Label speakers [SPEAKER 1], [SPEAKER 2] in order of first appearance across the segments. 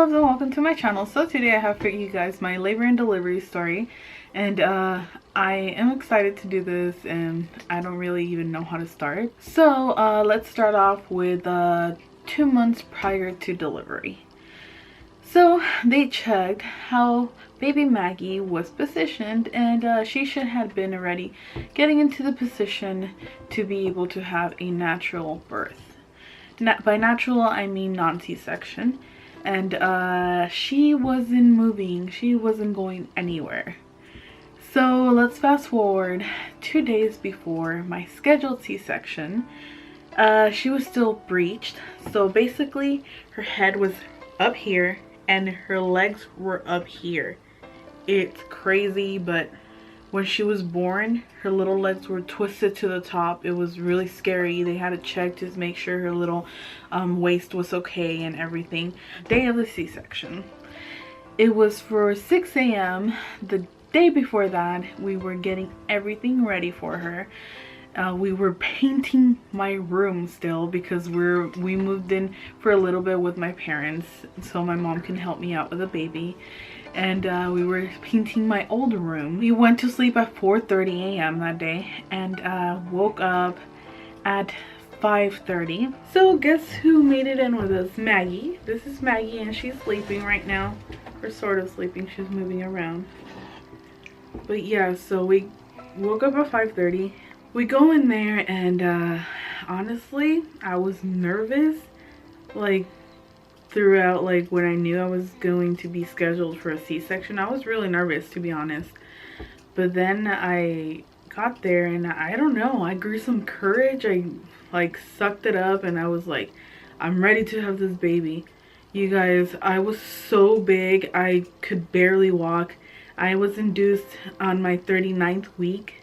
[SPEAKER 1] loves, and welcome to my channel. So today I have for you guys my labor and delivery story, and I am excited to do this, and I don't really even know how to start. So let's start off with 2 months prior to delivery. So they checked how baby Maggie was positioned, and she should have been already getting into the position to be able to have a natural birth. By natural I mean non-C-section. And she wasn't moving, she wasn't going anywhere. So let's fast forward 2 days before my scheduled C-section. She was still breached, so basically her head was up here and her legs were up here. It's crazy, but when she was born, her little legs were twisted to the top. It was really scary. They had to check to make sure her little waist was okay and everything. Day of the C-section. It was for 6 a.m. The day before that, we were getting everything ready for her. We were painting my room still because we moved in for a little bit with my parents so my mom can help me out with the baby. And we were painting my old room. We went to sleep at 4:30 a.m. that day and woke up at 5:30. So guess who made it in with us? Maggie. This is Maggie, and she's sleeping right now. Or sort of sleeping. She's moving around. But yeah, so we woke up at 5:30. We go in there, and honestly, I was nervous. Like, throughout, like, when I knew I was going to be scheduled for a C-section, I was really nervous, to be honest. But then I got there, and I don't know, I grew some courage. I like sucked it up, and I was like, I'm ready to have this baby. You guys, I was so big I could barely walk. I was induced on my 39th week,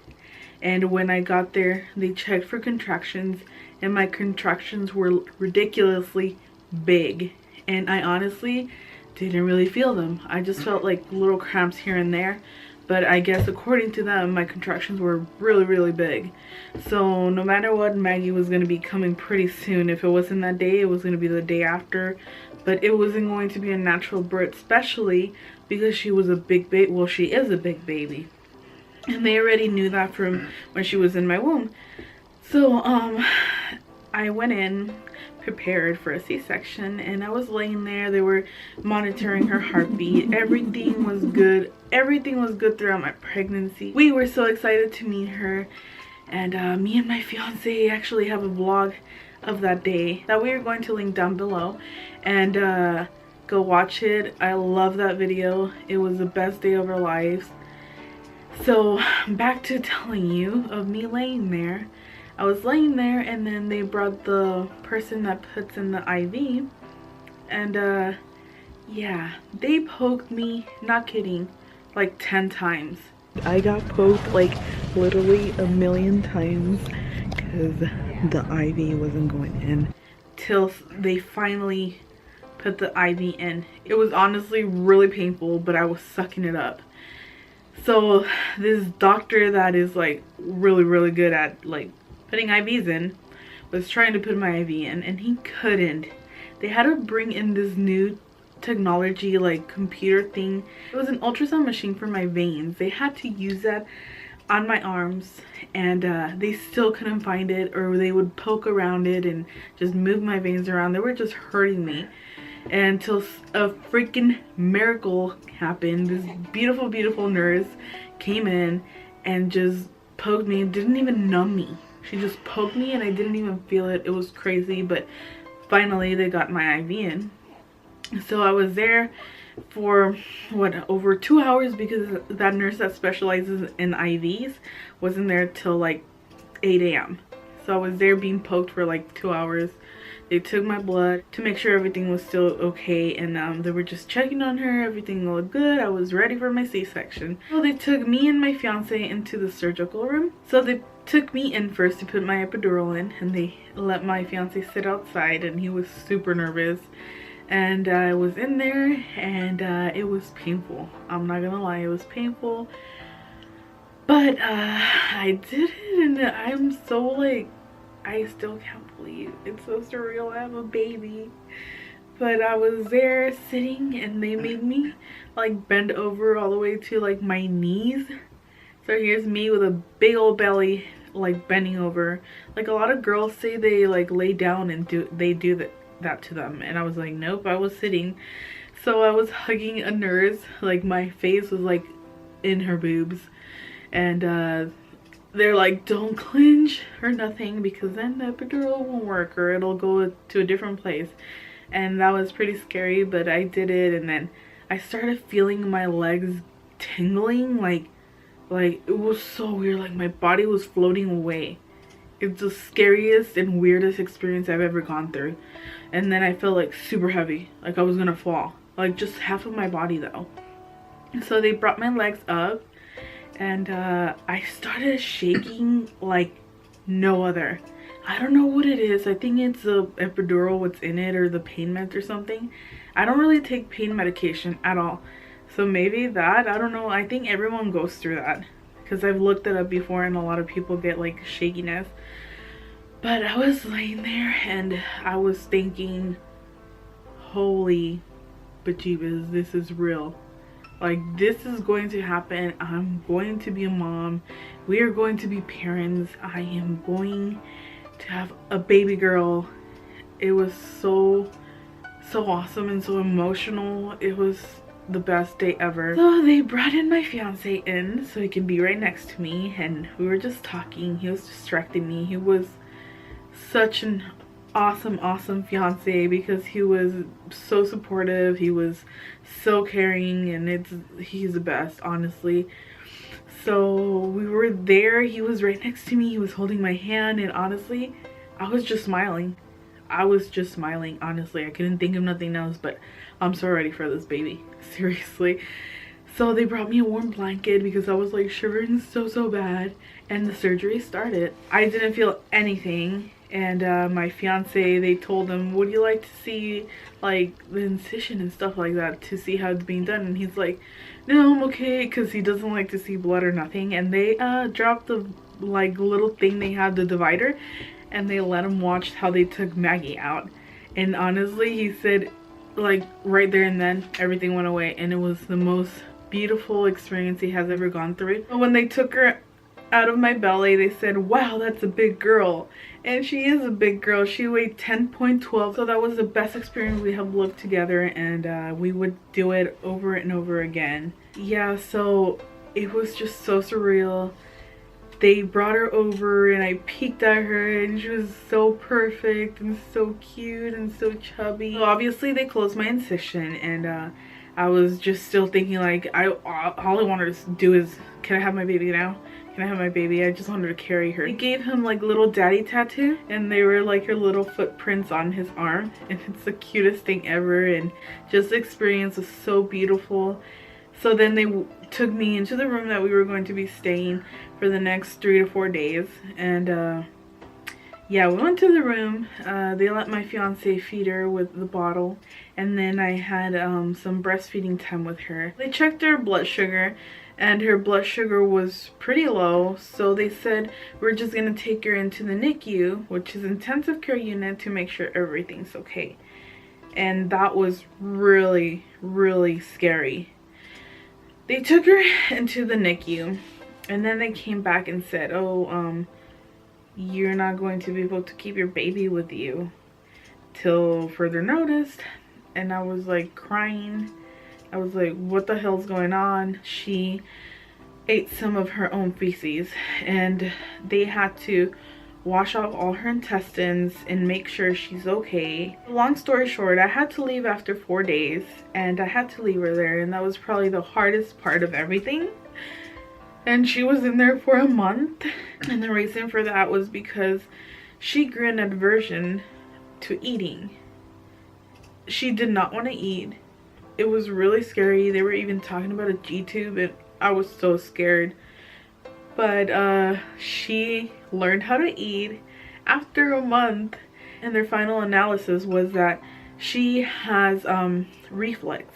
[SPEAKER 1] and when I got there, they checked for contractions, and my contractions were ridiculously big. And I honestly didn't really feel them. I just felt like little cramps here and there. But I guess according to them, my contractions were really, really big. So no matter what, Maggie was going to be coming pretty soon. If it wasn't that day, it was going to be the day after. But it wasn't going to be a natural birth, especially because she was a big baby. Well, she is a big baby. And they already knew that from when she was in my womb. So I went in prepared for a C-section, and I was laying there. They were monitoring her heartbeat. Everything was good. Everything was good throughout my pregnancy. We were so excited to meet her, and me and my fiance actually have a vlog of that day that we are going to link down below, and go watch it. I love that video. It was the best day of our lives. So back to telling you of me laying there. I was laying there, and then they brought the person that puts in the IV, and yeah, they poked me, not kidding, like 10 times. I got poked like literally a million times because the IV wasn't going in till they finally put the IV in. It was honestly really painful, but I was sucking it up. So this doctor that is like really, really good at like putting IVs in was trying to put my IV in, and he couldn't. They had to bring in this new technology, like computer thing. It was an ultrasound machine for my veins. They had to use that on my arms, and they still couldn't find it, or they would poke around it and just move my veins around. They were just hurting me until a freaking miracle happened. This beautiful, beautiful nurse came in and just poked me and didn't even numb me. She just poked me and I didn't even feel it. It was crazy, but finally they got my IV in. So I was there for what, over 2 hours, because that nurse that specializes in IVs wasn't there till like 8 a.m. So I was there being poked for like 2 hours. They took my blood to make sure everything was still okay, and they were just checking on her. Everything looked good. I was ready for my C-section. So they took me and my fiance into the surgical room. So they took me in first to put my epidural in, and they let my fiance sit outside, and he was super nervous. And I was in there, and it was painful. I'm not gonna lie, it was painful. But I did it, and I'm so like, I still can't believe it's so surreal. I have a baby. But I was there sitting and they made me like bend over all the way to like my knees. So here's me with a big old belly, like bending over. Like a lot of girls say they like lay down and do that to them, and I was like, nope, I was sitting. So I was hugging a nurse, like my face was like in her boobs, and they're like, don't clinch or nothing because then the epidural won't work or it'll go to a different place. And that was pretty scary, but I did it, and then I started feeling my legs tingling, like it was so weird, like my body was floating away. It's the scariest and weirdest experience I've ever gone through. And then I felt like super heavy, like I was gonna fall, like just half of my body though. So they brought my legs up, and I started shaking like no other. I don't know what it is. I think it's the epidural, what's in it, or the pain meds or something. I don't really take pain medication at all, so maybe that, I don't know. I think everyone goes through that because I've looked it up before, and a lot of people get like shakiness. But I was laying there and I was thinking, holy bejeebus, this is real. Like, this is going to happen. I'm going to be a mom. We are going to be parents. I am going to have a baby girl. It was so awesome and so emotional. It was the best day ever. So they brought in my fiance in so he can be right next to me, and we were just talking. He was distracting me. He was such an awesome fiance because he was so supportive. He was so caring, and he's the best, honestly. So we were there. He was right next to me. He was holding my hand, and honestly, I was just smiling. I was just smiling, honestly. I couldn't think of nothing else, but I'm so ready for this baby. Seriously. So they brought me a warm blanket because I was like shivering so bad, and the surgery started. I didn't feel anything, and my fiance, they told him, would you like to see like the incision and stuff like that to see how it's being done? And he's like, no, I'm okay, because he doesn't like to see blood or nothing. And they dropped the like little thing they had, the divider, and they let him watch how they took Maggie out. And honestly, he said like right there and then everything went away, and it was the most beautiful experience he has ever gone through. When they took her out of my belly, they said, wow, that's a big girl. And she is a big girl. She weighed 10.12. So that was the best experience we have lived together, and we would do it over and over again. Yeah, so it was just so surreal. They brought her over and I peeked at her, and she was so perfect and so cute and so chubby. So obviously they closed my incision, and I was just still thinking like, all I wanted to do is, can I have my baby now? Can I have my baby? I just wanted to carry her. They gave him like little daddy tattoo, and they were like her little footprints on his arm, and it's the cutest thing ever, and just the experience was so beautiful. So then they took me into the room that we were going to be staying for the next 3 to 4 days, and yeah, we went to the room. They let my fiance feed her with the bottle, and then I had some breastfeeding time with her. They checked her blood sugar, and her blood sugar was pretty low, so they said we're just gonna take her into the NICU, which is intensive care unit, to make sure everything's okay. And that was really scary. They took her into the NICU, and then they came back and said, oh, you're not going to be able to keep your baby with you till further notice. And I was like crying. I was like, what the hell's going on? She ate some of her own feces, and they had to wash off all her intestines and make sure she's okay. Long story short, I had to leave after 4 days, and I had to leave her there, and that was probably the hardest part of everything. And she was in there for a month, and the reason for that was because she grew an aversion to eating. She did not want to eat. It was really scary. They were even talking about a G-tube, and I was so scared. But she learned how to eat after a month, and their final analysis was that she has reflux.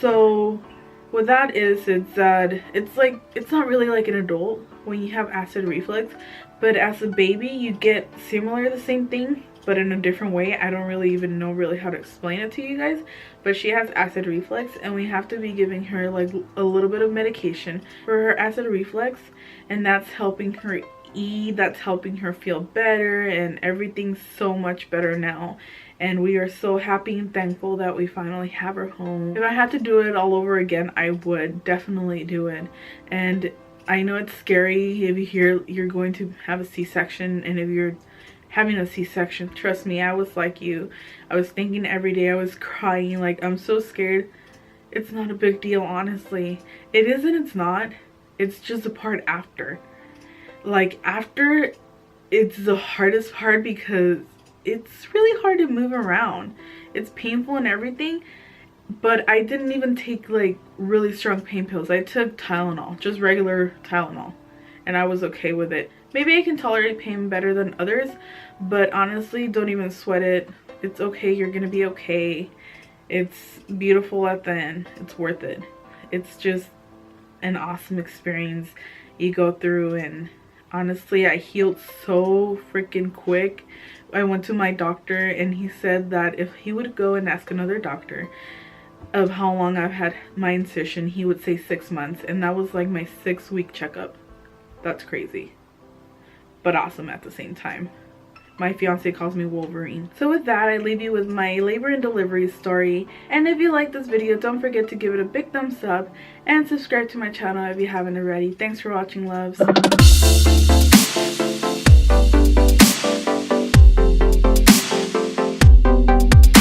[SPEAKER 1] So what that is that it's not really like an adult when you have acid reflux, but as a baby you get the same thing, but in a different way. I don't really even know really how to explain it to you guys, but she has acid reflux, and we have to be giving her like a little bit of medication for her acid reflux, and that's helping her eat, that's helping her feel better, and everything's so much better now. And we are so happy and thankful that we finally have her home. If I had to do it all over again, I would definitely do it. And I know it's scary if you hear you're going to have a C-section, and if you're having a C-section, trust me, I was like you. I was thinking every day, I was crying, like, I'm so scared. It's not a big deal, honestly. It isn't, it's not. It's just the part after. Like, after, it's the hardest part because it's really hard to move around. It's painful and everything, but I didn't even take like really strong pain pills. I took Tylenol, just regular Tylenol, and I was okay with it. Maybe I can tolerate pain better than others, but honestly, don't even sweat it. It's okay, you're gonna be okay. It's beautiful at the end. It's worth it. It's just an awesome experience you go through, and honestly, I healed so freaking quick. I went to my doctor, and he said that if he would go and ask another doctor of how long I've had my incision, he would say 6 months, and that was like my 6-week checkup. That's crazy, but awesome at the same time. My fiance calls me Wolverine. So with that, I leave you with my labor and delivery story. And if you like this video, don't forget to give it a big thumbs up and subscribe to my channel if you haven't already. Thanks for watching, loves.